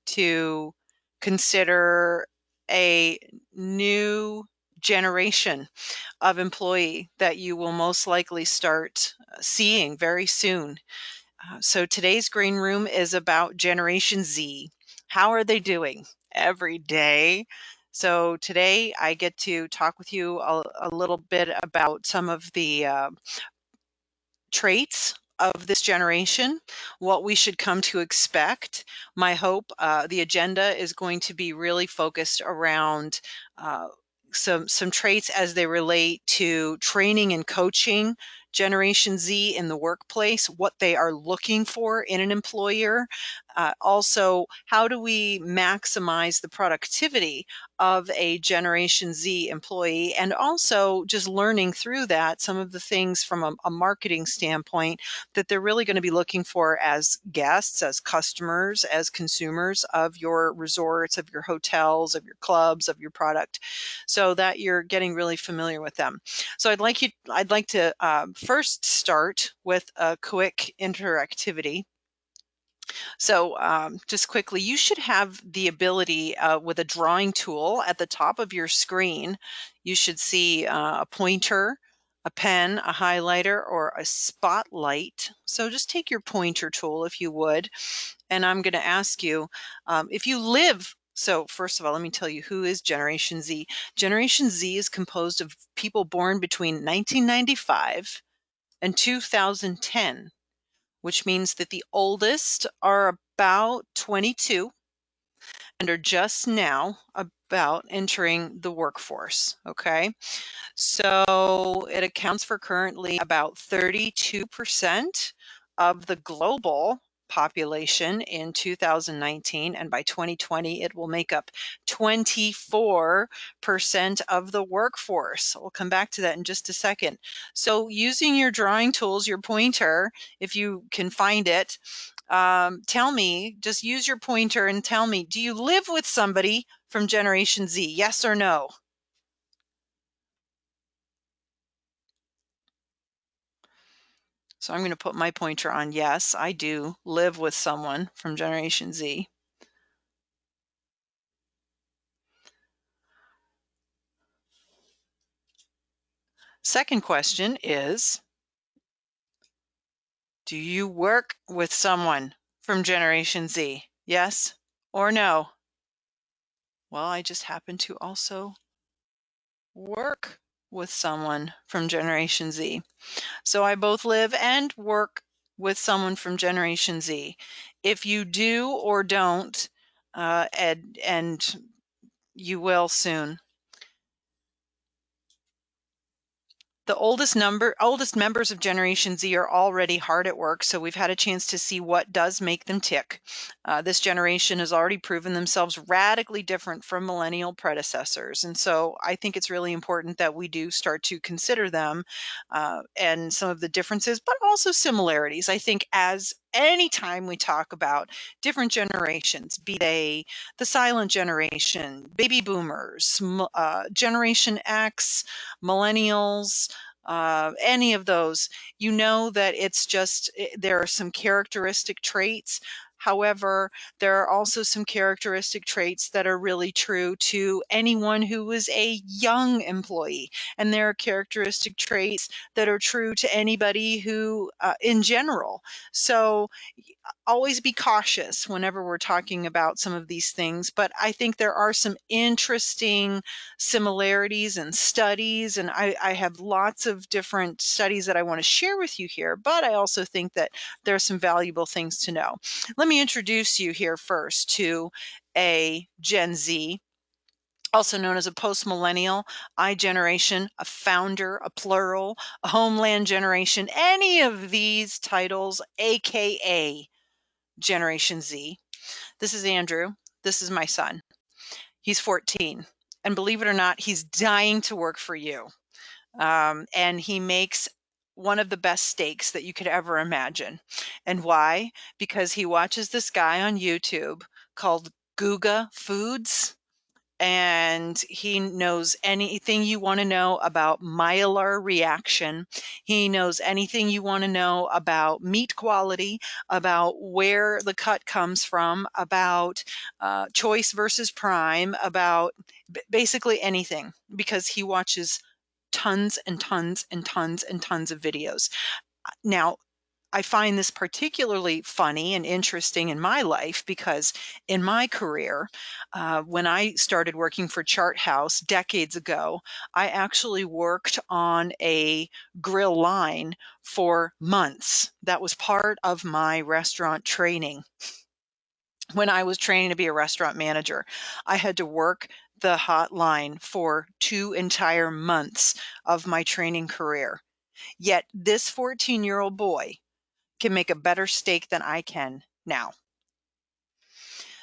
to consider a new generation of employee that you will most likely start seeing very soon. So today's green room is about Generation Z. How are they doing every day? So today I get to talk with you a little bit about some of the traits of this generation, what we should come to expect. My hope, the agenda is going to be really focused around some traits as they relate to training and coaching Generation Z in the workplace, what they are looking for in an employer. Also, how do we maximize the productivity of a Generation Z employee, and also just learning through that some of the things from a marketing standpoint that they're really going to be looking for as guests, as customers, as consumers of your resorts, of your hotels, of your clubs, of your product, so that you're getting really familiar with them. So I'd like to first start with a quick interactivity. So just quickly, you should have the ability with a drawing tool at the top of your screen. You should see a pointer, a pen, a highlighter, or a spotlight. So just take your pointer tool if you would. And I'm going to ask you if you live. So first of all, let me tell you, who is Generation Z? Generation Z is composed of people born between 1995 and 2010, which means that the oldest are about 22 and are just now about entering the workforce. Okay. So it accounts for currently about 32% of the global population in 2019, and by 2020 it will make up 24% of the workforce. We'll come back to that in just a second. So using your drawing tools, your pointer, if you can find it, tell me, just use your pointer and tell me, do you live with somebody from Generation Z? Yes or no? So I'm going to put my pointer on yes, I do live with someone from Generation Z. Second question is, do you work with someone from Generation Z? Yes or no? Well, I just happen to also work with someone from Generation Z. So I both live and work with someone from Generation Z. If you do or don't, and you will soon. The oldest members of Generation Z are already hard at work, so we've had a chance to see what does make them tick. This generation has already proven themselves radically different from millennial predecessors, and so I think it's really important that we do start to consider them and some of the differences, but also similarities. I think as anytime we talk about different generations, be they the silent generation, baby boomers, Generation X, millennials, any of those, you know that it's just there are some characteristic traits. However, there are also some characteristic traits that are really true to anyone who is a young employee. And there are characteristic traits that are true to anybody who, in general. So always be cautious whenever we're talking about some of these things, but I think there are some interesting similarities and studies, and I have lots of different studies that I want to share with you here, but I also think that there are some valuable things to know. Let me introduce you here first to a Gen Z, also known as a post-millennial, I generation, a founder, a plural, a homeland generation, any of these titles, AKA Generation Z. This is Andrew. This is my son. He's 14. And believe it or not, he's dying to work for you. And he makes one of the best steaks that you could ever imagine. And why? Because he watches this guy on YouTube called Guga Foods. and he knows anything you want to know about myelin reaction. He knows anything you want to know about meat quality, about where the cut comes from, about choice versus prime, about basically anything, because he watches tons and tons and tons and tons of videos. Now, I find this particularly funny and interesting in my life because in my career, when I started working for Chart House decades ago, I actually worked on a grill line for months. That was part of my restaurant training. When I was training to be a restaurant manager, I had to work the hot line for 2 entire months of my training career. Yet this 14-year-old boy can make a better steak than I can now.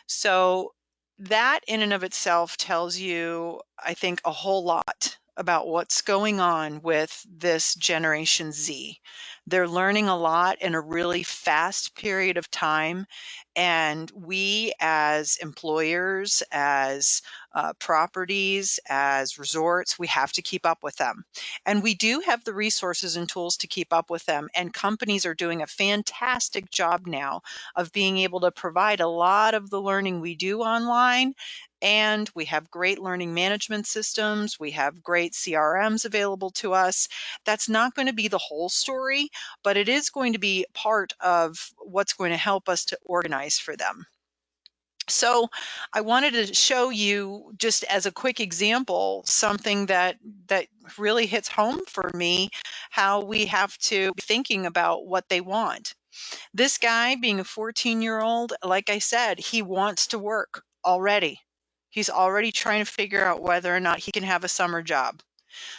So that in and of itself tells you, I think, a whole lot about what's going on with this Generation Z. They're learning a lot in a really fast period of time. And we as employers, as properties, as resorts, we have to keep up with them. And we do have the resources and tools to keep up with them. And companies are doing a fantastic job now of being able to provide a lot of the learning we do online. And we have great learning management systems. We have great CRMs available to us. That's not going to be the whole story, but it is going to be part of what's going to help us to organize for them. So I wanted to show you, just as a quick example, something that really hits home for me, how we have to be thinking about what they want. This guy, being a 14-year-old, like I said, he wants to work already. He's already trying to figure out whether or not he can have a summer job.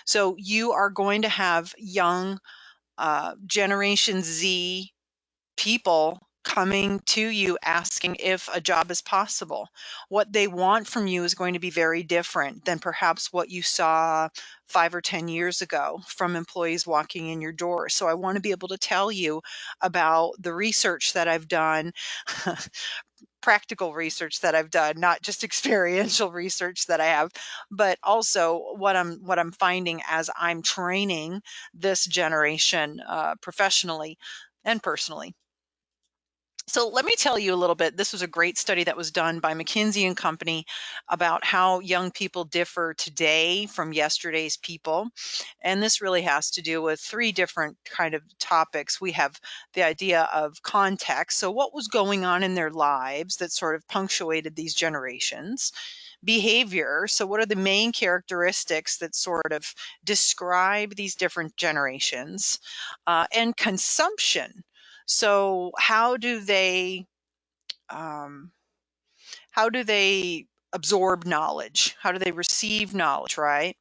So you are going to have young Generation Z people coming to you asking if a job is possible. What they want from you is going to be very different than perhaps what you saw 5 or 10 years ago from employees walking in your door. So I want to be able to tell you about the research that I've done, practical research that I've done, not just experiential research that I have, but also what I'm finding as I'm training this generation professionally and personally. So let me tell you a little bit. This was a great study that was done by McKinsey and Company about how young people differ today from yesterday's people. And this really has to do with three different kind of topics. We have the idea of context. So what was going on in their lives that sort of punctuated these generations? Behavior. So what are the main characteristics that sort of describe these different generations? And consumption. So um, how do they absorb knowledge? How do they receive knowledge, right?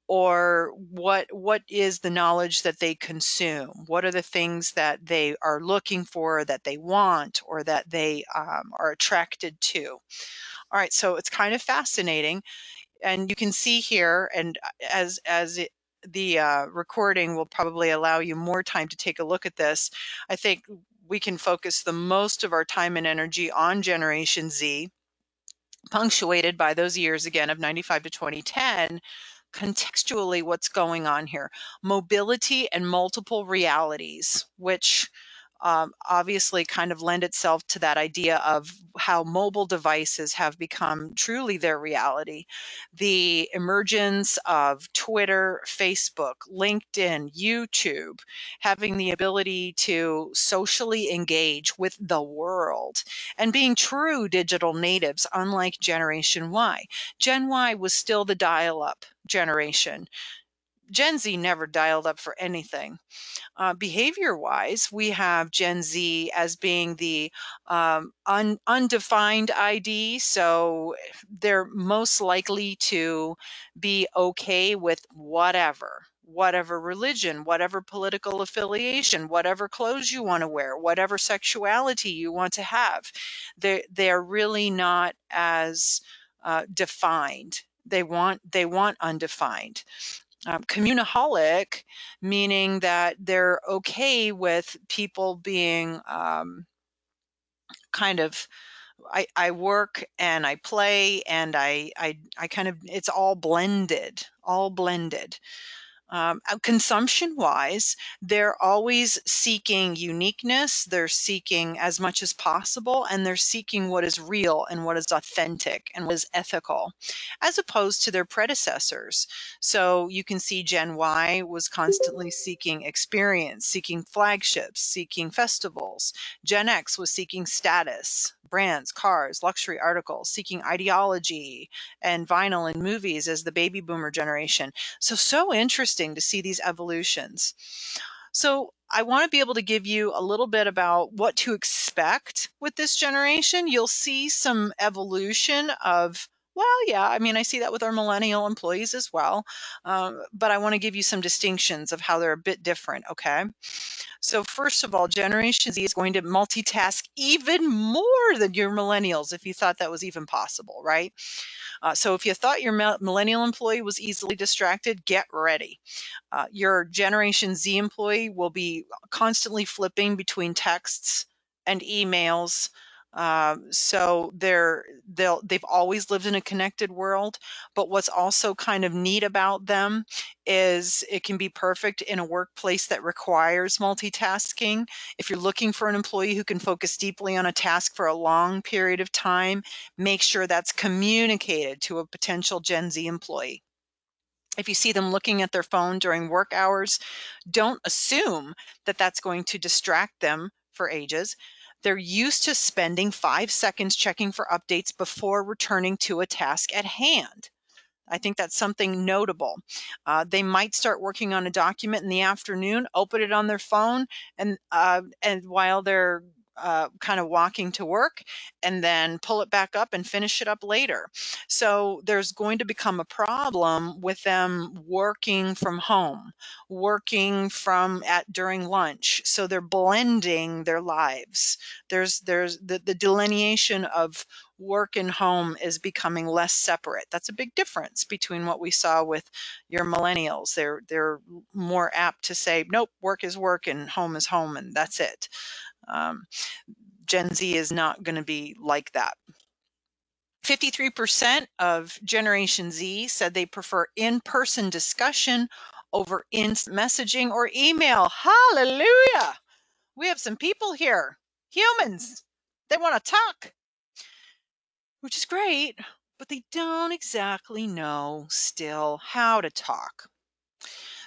Or what is the knowledge that they consume? What are the things that they are looking for, that they want, or that they are attracted to? All right, so it's kind of fascinating, and you can see here, and the recording will probably allow you more time to take a look at this. I think we can focus the most of our time and energy on Generation Z, punctuated by those years again of 95 to 2010. Contextually, what's going on here? Mobility and multiple realities, which obviously kind of lend itself to that idea of how mobile devices have become truly their reality. The emergence of Twitter, Facebook, LinkedIn, YouTube, having the ability to socially engage with the world and being true digital natives, unlike Generation Y. Gen Y was still the dial up generation. Gen Z never dialed up for anything. Behavior wise, we have Gen Z as being the undefined ID. So they're most likely to be okay with whatever religion, whatever political affiliation, whatever clothes you want to wear, whatever sexuality you want to have. They're really not as defined. They want undefined. Communaholic, meaning that they're okay with people being kind of I work and I play and I kind of, it's all blended, all blended. Consumption wise, they're always seeking uniqueness. They're seeking as much as possible, and they're seeking what is real and what is authentic and what is ethical, as opposed to their predecessors. So you can see Gen Y was constantly seeking experience, seeking flagships, seeking festivals. Gen X was seeking status, brands, cars, luxury articles, seeking ideology and vinyl and movies as the baby boomer generation. So interesting to see these evolutions. So I want to be able to give you a little bit about what to expect with this generation. You'll see some evolution of, well, yeah, I mean, I see that with our millennial employees as well. But I want to give you some distinctions of how they're a bit different, okay? So first of all, Generation Z is going to multitask even more than your millennials, if you thought that was even possible, right? So if you thought your millennial employee was easily distracted, get ready. Your Generation Z employee will be constantly flipping between texts and emails. So they've always lived in a connected world, but what's also kind of neat about them is it can be perfect in a workplace that requires multitasking. If you're looking for an employee who can focus deeply on a task for a long period of time, make sure that's communicated to a potential Gen Z employee. If you see them looking at their phone during work hours, don't assume that that's going to distract them for ages. They're used to spending 5 seconds checking for updates before returning to a task at hand. I think that's something notable. They might start working on a document in the afternoon, open it on their phone, and while they're kind of walking to work, and then pull it back up and finish it up later. So there's going to become a problem with them working from home, working from at during lunch. So they're blending their lives. There's the delineation of work and home is becoming less separate. That's a big difference between what we saw with your millennials. They're more apt to say, nope, work is work and home is home, and that's it. Um, Gen Z is not going to be like that. 53% of Generation Z said they prefer in-person discussion over instant messaging or email. Hallelujah! We have some people here, humans. They want to talk, which is great, but they don't exactly know still how to talk.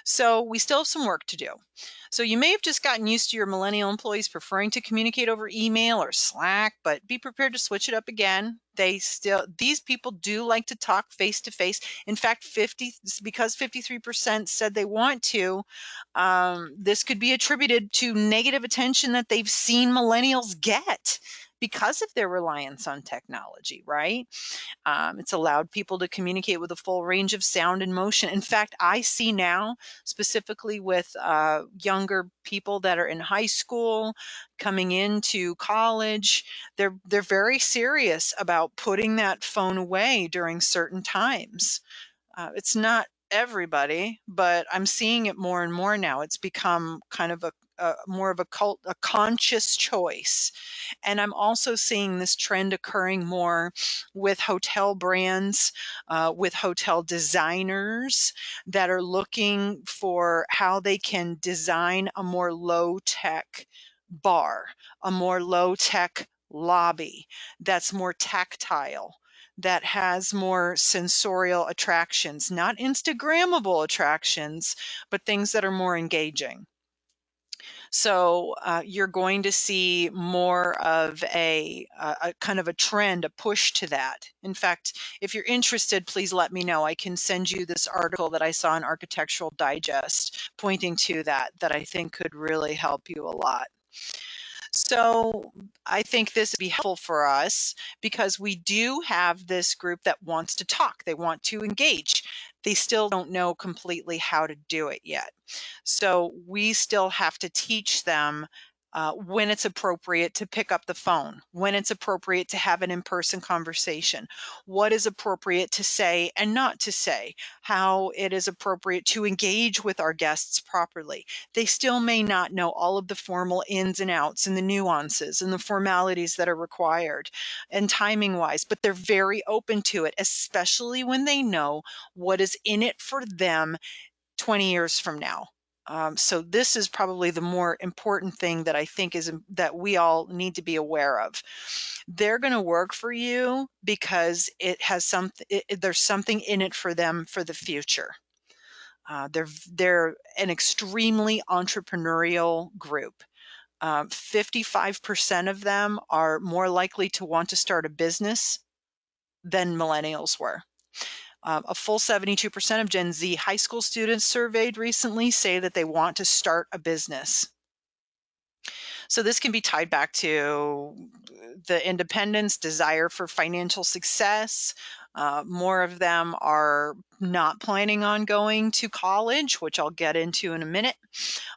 So we still have some work to do. So you may have just gotten used to your millennial employees preferring to communicate over email or Slack, but be prepared to switch it up again. These people do like to talk face to face. In fact, because 53% said they want to, this could be attributed to negative attention that they've seen millennials get because of their reliance on technology, right? It's allowed people to communicate with a full range of sound and motion. In fact, I see now, specifically with younger people that are in high school, coming into college, they're very serious about putting that phone away during certain times. It's not everybody, but I'm seeing it more and more now. It's become kind of a more of a conscious choice. And I'm also seeing this trend occurring more with hotel brands, with hotel designers that are looking for how they can design a more low tech bar, a more low tech lobby that's more tactile, that has more sensorial attractions, not Instagrammable attractions, but things that are more engaging. So you're going to see more of a kind of a trend, a push to that. In fact, if you're interested, please let me know. I can send you this article that I saw in Architectural Digest pointing to that I think could really help you a lot. So I think this would be helpful for us because we do have this group that wants to talk. They want to engage. They still don't know completely how to do it yet. So we still have to teach them when it's appropriate to pick up the phone, when it's appropriate to have an in-person conversation, what is appropriate to say and not to say, how it is appropriate to engage with our guests properly. They still may not know all of the formal ins and outs and the nuances and the formalities that are required and timing wise, but they're very open to it, especially when they know what is in it for them 20 years from now. So this is probably the more important thing that I think is that we all need to be aware of. They're going to work for you because it has something. There's something in it for them for the future. They're an extremely entrepreneurial group. 55% of them are more likely to want to start a business than millennials were. A full 72% of Gen Z high school students surveyed recently say that they want to start a business. So this can be tied back to the independence, desire for financial success. More of them are not planning on going to college, which I'll get into in a minute.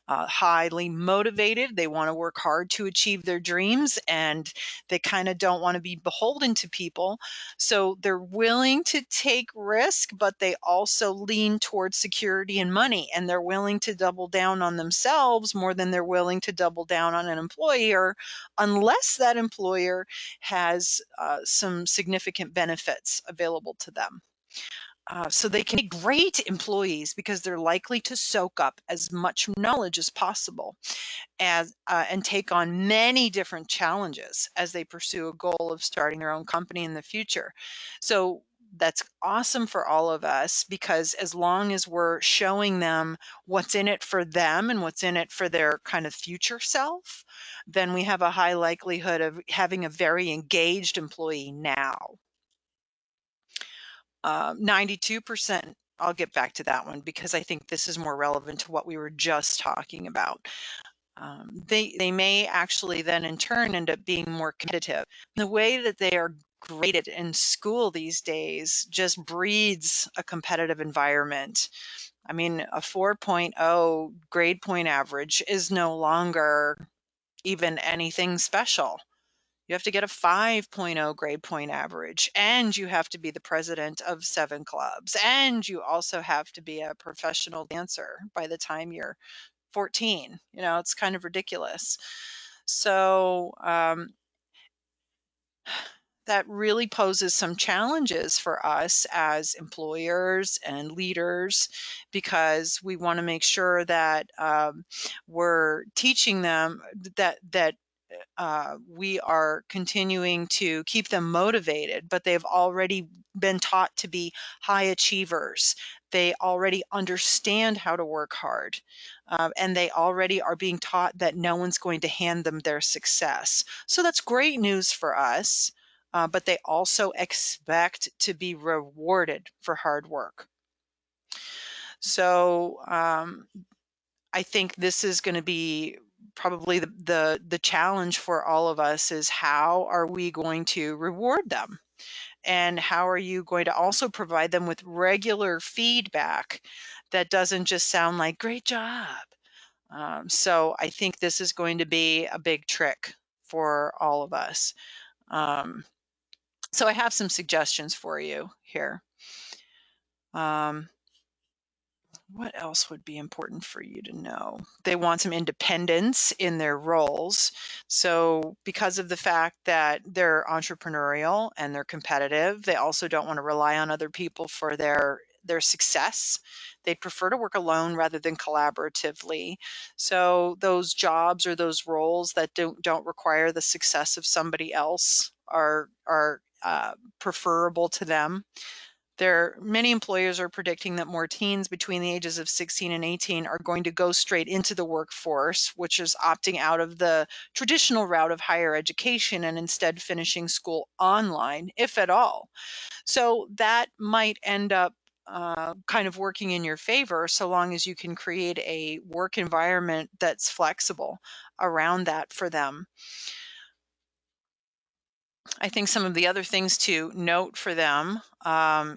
Highly motivated. They want to work hard to achieve their dreams, and they kind of don't want to be beholden to people. So they're willing to take risk, but they also lean towards security and money, and they're willing to double down on themselves more than they're willing to double down on an employer, unless that employer has some significant benefits available to them. So they can be great employees because they're likely to soak up as much knowledge as possible and take on many different challenges as they pursue a goal of starting their own company in the future. So that's awesome for all of us, because as long as we're showing them what's in it for them and what's in it for their kind of future self, then we have a high likelihood of having a very engaged employee now. 92%, I'll get back to that one because I think this is more relevant to what we were just talking about. They may actually then in turn end up being more competitive. The way that they are graded in school these days just breeds a competitive environment. I mean, a 4.0 grade point average is no longer even anything special. You have to get a 5.0 grade point average, and you have to be the president of 7 clubs, and you also have to be a professional dancer by the time you're 14. It's kind of ridiculous. So that really poses some challenges for us as employers and leaders, because we want to make sure that we're teaching them that we are continuing to keep them motivated, but they've already been taught to be high achievers. They already understand how to work hard, and they already are being taught that no one's going to hand them their success. So that's great news for us, but they also expect to be rewarded for hard work. So I think this is going to be probably the challenge for all of us, is how are we going to reward them? And how are you going to also provide them with regular feedback that doesn't just sound like great job? So I think this is going to be a big trick for all of us. So I have some suggestions for you here. What else would be important for you to know? They want some independence in their roles. So because of the fact that they're entrepreneurial and they're competitive, they also don't want to rely on other people for their success. They prefer to work alone rather than collaboratively. So those jobs or those roles that don't require the success of somebody else are preferable to them. Many employers are predicting that more teens between the ages of 16 and 18 are going to go straight into the workforce, which is opting out of the traditional route of higher education and instead finishing school online, if at all. So that might end up kind of working in your favor, so long as you can create a work environment that's flexible around that for them. I think some of the other things to note for them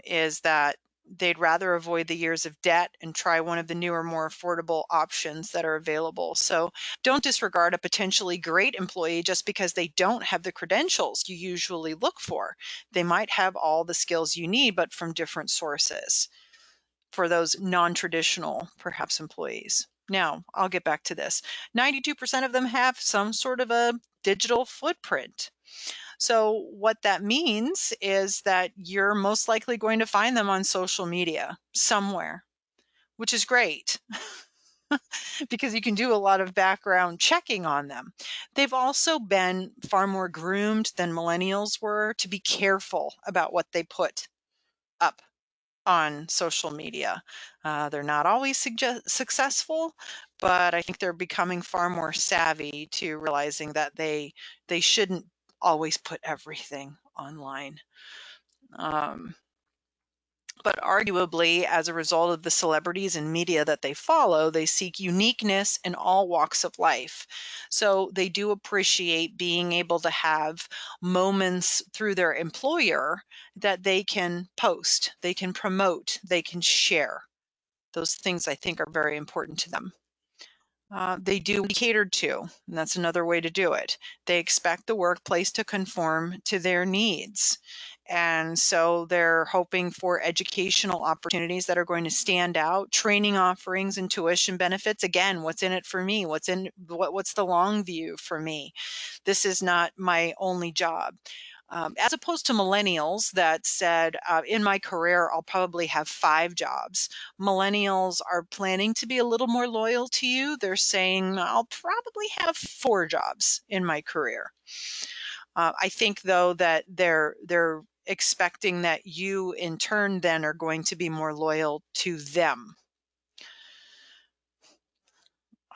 is that They'd rather avoid the years of debt and try one of the newer, more affordable options that are available. So don't disregard a potentially great employee just because they don't have the credentials you usually look for. They might have all the skills you need, but from different sources for those non-traditional, perhaps, employees. Now, I'll get back to this. 92% of them have some sort of a digital footprint. So what that means is that you're most likely going to find them on social media somewhere, which is great because you can do a lot of background checking on them. They've also been far more groomed than millennials were to be careful about what they put up on social media. They're not always successful, but I think they're becoming far more savvy to realizing that they shouldn't always put everything online. Um, but arguably, as a result of the celebrities and media that they follow, they seek uniqueness in all walks of life. So they do appreciate being able to have moments through their employer that they can post, they can promote, they can share. Those things I think are very important to them. They do be catered to, and that's another way to do it. They expect the workplace to conform to their needs. And so they're hoping for educational opportunities that are going to stand out, training offerings and tuition benefits. Again, what's in it for me? What's the long view for me? This is not my only job. As opposed to millennials that said, in my career, I'll probably have 5 jobs. Millennials are planning to be a little more loyal to you. They're saying, I'll probably have 4 jobs in my career. I think, though, that they're expecting that you, in turn, then are going to be more loyal to them.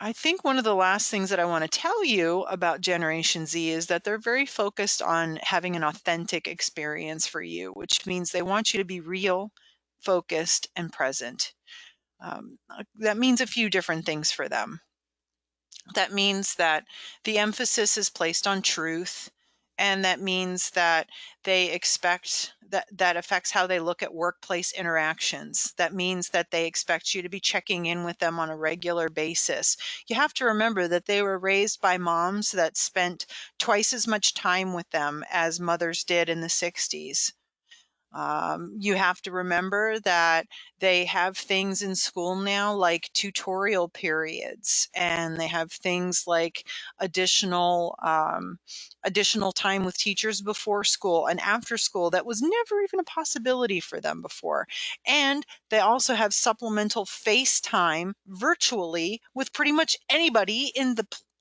I think one of the last things that I want to tell you about Generation Z is that they're very focused on having an authentic experience for you, which means they want you to be real, focused, and present. That means a few different things for them. That means that the emphasis is placed on truth, and that means that they expect that affects how they look at workplace interactions. That means that they expect you to be checking in with them on a regular basis. You have to remember that they were raised by moms that spent twice as much time with them as mothers did in the 60s. You have to remember that they have things in school now like tutorial periods, and they have things like additional time with teachers before school and after school that was never even a possibility for them before. And they also have supplemental face time virtually with pretty much anybody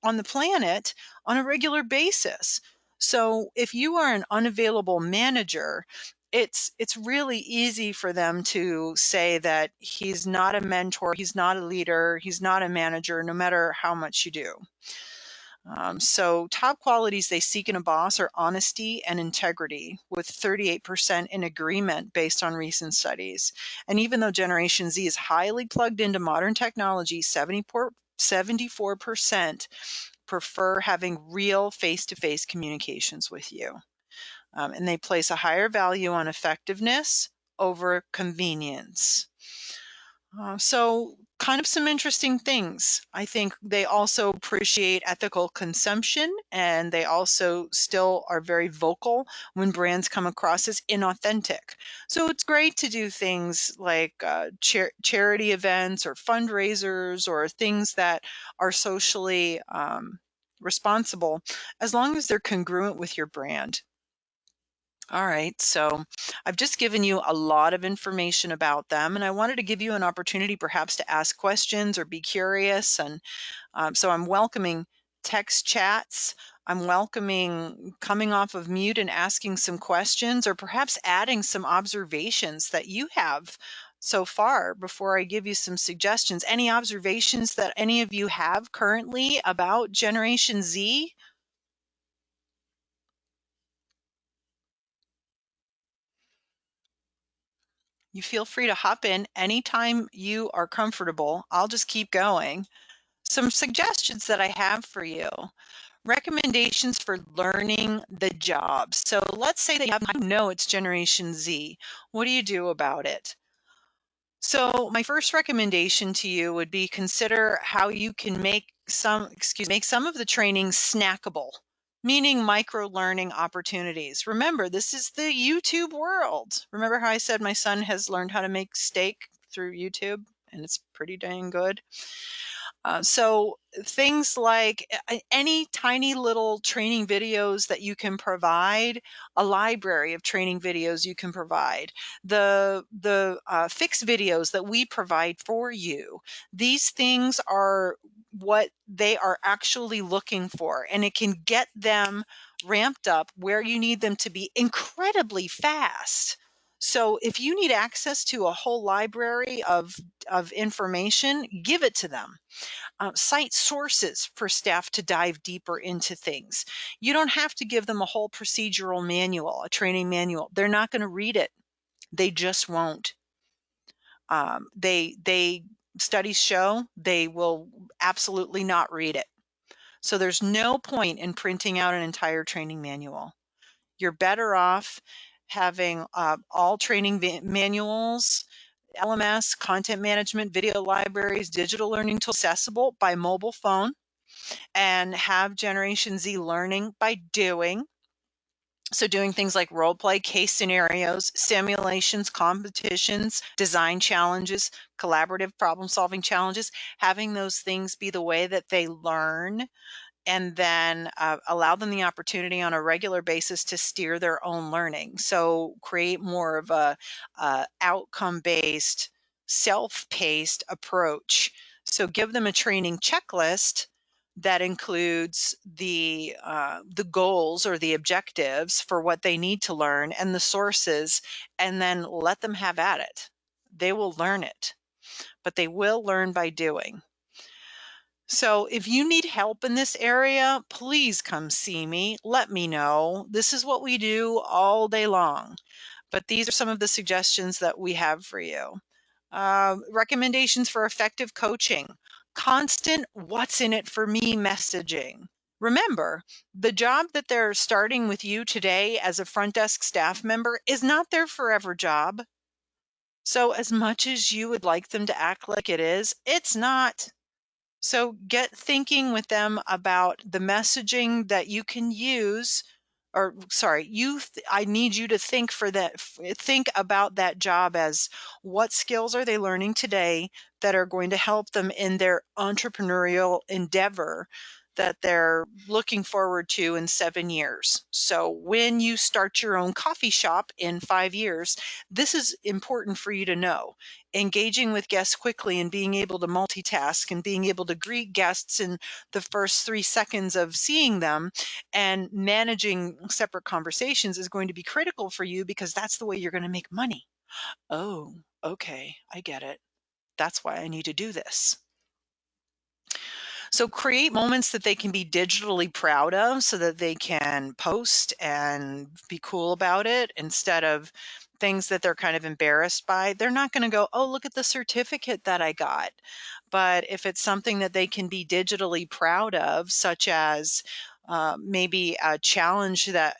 on the planet on a regular basis. So if you are an unavailable manager, it's really easy for them to say that he's not a mentor, he's not a leader, he's not a manager, no matter how much you do. So top qualities they seek in a boss are honesty and integrity, with 38% in agreement based on recent studies. And even though Generation Z is highly plugged into modern technology, 74% prefer having real face-to-face communications with you. And they place a higher value on effectiveness over convenience. So kind of some interesting things. I think they also appreciate ethical consumption, and they also still are very vocal when brands come across as inauthentic. So it's great to do things like charity events or fundraisers or things that are socially responsible, as long as they're congruent with your brand. All right, so I've just given you a lot of information about them, and I wanted to give you an opportunity perhaps to ask questions or be curious. And so I'm welcoming text chats. I'm welcoming coming off of mute and asking some questions, or perhaps adding some observations that you have so far before I give you some suggestions. Any observations that any of you have currently about Generation Z? You feel free to hop in anytime you are comfortable. I'll just keep going. Some suggestions that I have for you. Recommendations for learning the job. So let's say that you know it's Generation Z. What do you do about it? So my first recommendation to you would be consider how you can make some of the training snackable, meaning micro learning opportunities. Remember, this is the YouTube world. Remember how I said my son has learned how to make steak through YouTube and it's pretty dang good? So things like any tiny little training videos that you can provide, a library of training videos you can provide, the fixed videos that we provide for you. These things are what they are actually looking for, and it can get them ramped up where you need them to be incredibly fast. So if you need access to a whole library of information, give it to them. Cite sources for staff to dive deeper into things. You don't have to give them a whole procedural manual, a training manual. They're not going to read it. They just won't. They studies show they will absolutely not read it. So there's no point in printing out an entire training manual. You're better off having all training manuals, LMS, content management, video libraries, digital learning tools accessible by mobile phone, and have Generation Z learning by doing. So doing things like role play, case scenarios, simulations, competitions, design challenges, collaborative problem solving challenges, having those things be the way that they learn, and then allow them the opportunity on a regular basis to steer their own learning. So create more of a outcome-based, self-paced approach. So give them a training checklist that includes the goals or the objectives for what they need to learn and the sources, and then let them have at it. They will learn it, but they will learn by doing. So if you need help in this area, please come see me. Let me know. This is what we do all day long. But these are some of the suggestions that we have for you. Recommendations for effective coaching. Constant what's in it for me messaging. Remember, the job that they're starting with you today as a front desk staff member is not their forever job. So as much as you would like them to act like it is, it's not. So get thinking with them about the messaging that you can use, or sorry, I need you to think for that, think about that job as what skills are they learning today that are going to help them in their entrepreneurial endeavor that they're looking forward to in 7 years. So when you start your own coffee shop in 5 years, this is important for you to know. Engaging with guests quickly and being able to multitask and being able to greet guests in the first 3 seconds of seeing them and managing separate conversations is going to be critical for you because that's the way you're going to make money. Oh, okay, I get it. That's why I need to do this. So create moments that they can be digitally proud of so that they can post and be cool about it instead of things that they're kind of embarrassed by. They're not going to go, oh, look at the certificate that I got. But if it's something that they can be digitally proud of, such as maybe a challenge that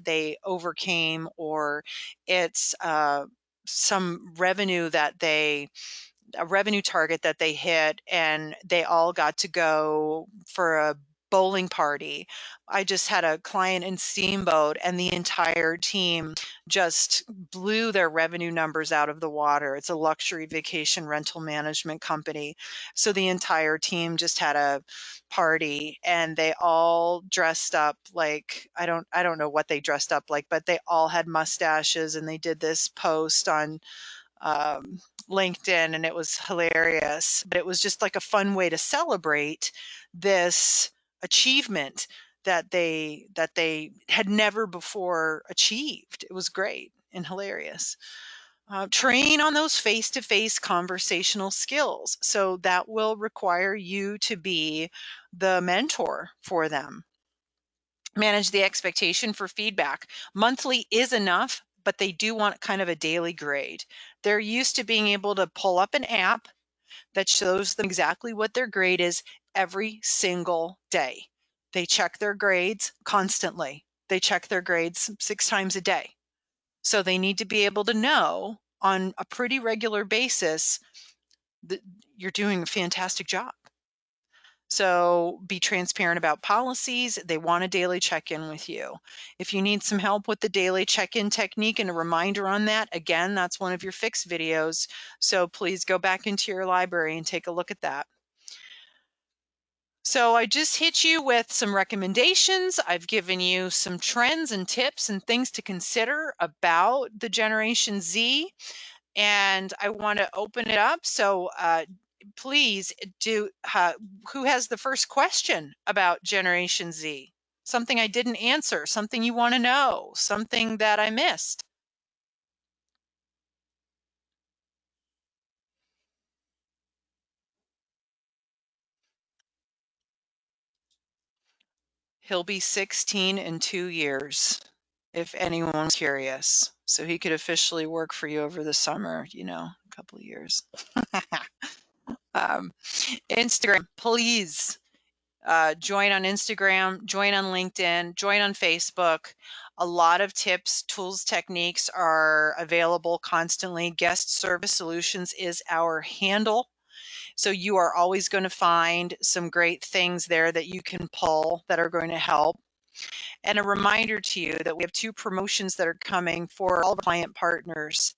they overcame, or it's some revenue that they a revenue target that they hit and they all got to go for a bowling party. I just had a client in Steamboat and the entire team just blew their revenue numbers out of the water. It's a luxury vacation rental management company. So the entire team just had a party and they all dressed up like I don't know what they dressed up like, but they all had mustaches and they did this post on um, LinkedIn, and it was hilarious. But it was just like a fun way to celebrate this achievement that they had never before achieved. It was great and hilarious. Train on those face-to-face conversational skills. So that will require you to be the mentor for them. Manage the expectation for feedback. Monthly is enough, but they do want kind of a daily grade. They're used to being able to pull up an app that shows them exactly what their grade is every single day. They check their grades constantly. They check their grades 6 times a day. So they need to be able to know on a pretty regular basis, you're doing a fantastic job. So be transparent about policies. They want a daily check-in with you. If you need some help with the daily check-in technique and a reminder on that, again, that's one of your fix videos. So please go back into your library and take a look at that. So I just hit you with some recommendations. I've given you some trends and tips and things to consider about the Generation Z. And I want to open it up. So please do, who has the first question about Generation Z? Something I didn't answer, something you want to know, something that I missed. He'll be 16 in 2 years, if anyone's curious. So he could officially work for you over the summer, a couple of years. Instagram, please join on Instagram, join on LinkedIn, join on Facebook. A lot of tips, tools, techniques are available constantly. Guest Service Solutions is our handle. So you are always going to find some great things there that you can pull that are going to help. And a reminder to you that we have 2 promotions that are coming for all the client partners.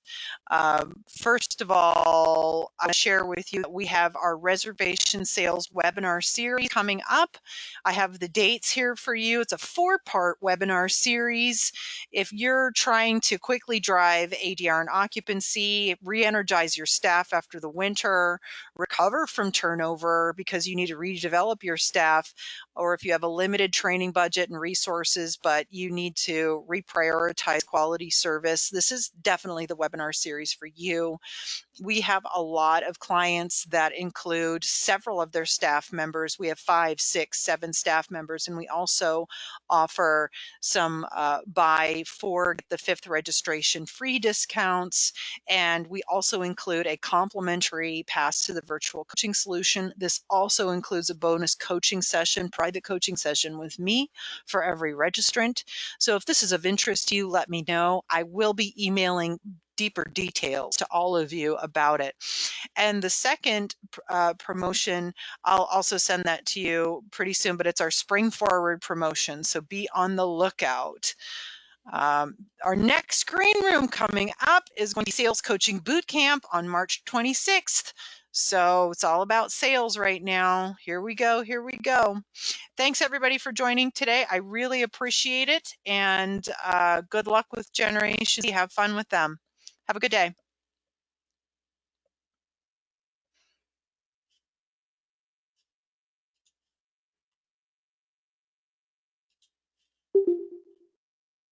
First of all, I'll share with you that we have our reservation sales webinar series coming up. I have the dates here for you. It's a 4-part webinar series. If you're trying to quickly drive ADR and occupancy, re-energize your staff after the winter, recover from turnover because you need to redevelop your staff, or if you have a limited training budget and resources, but you need to reprioritize quality service, this is definitely the webinar series for you. We have a lot of clients that include several of their staff members. We have 5, 6, 7 staff members, and we also offer some buy 4, get the 5th registration free discounts. And we also include a complimentary pass to the virtual coaching solution. This also includes a bonus coaching session, private coaching session with me for every registrant. So if this is of interest to you, let me know. I will be emailing deeper details to all of you about it. And the second promotion, I'll also send that to you pretty soon, but it's our Spring Forward promotion. So be on the lookout. Our next green room coming up is going to be Sales Coaching Bootcamp on March 26th. So it's all about sales right now. Here we go. Here we go. Thanks everybody for joining today. I really appreciate it. And good luck with Generation Z. Have fun with them. Have a good day.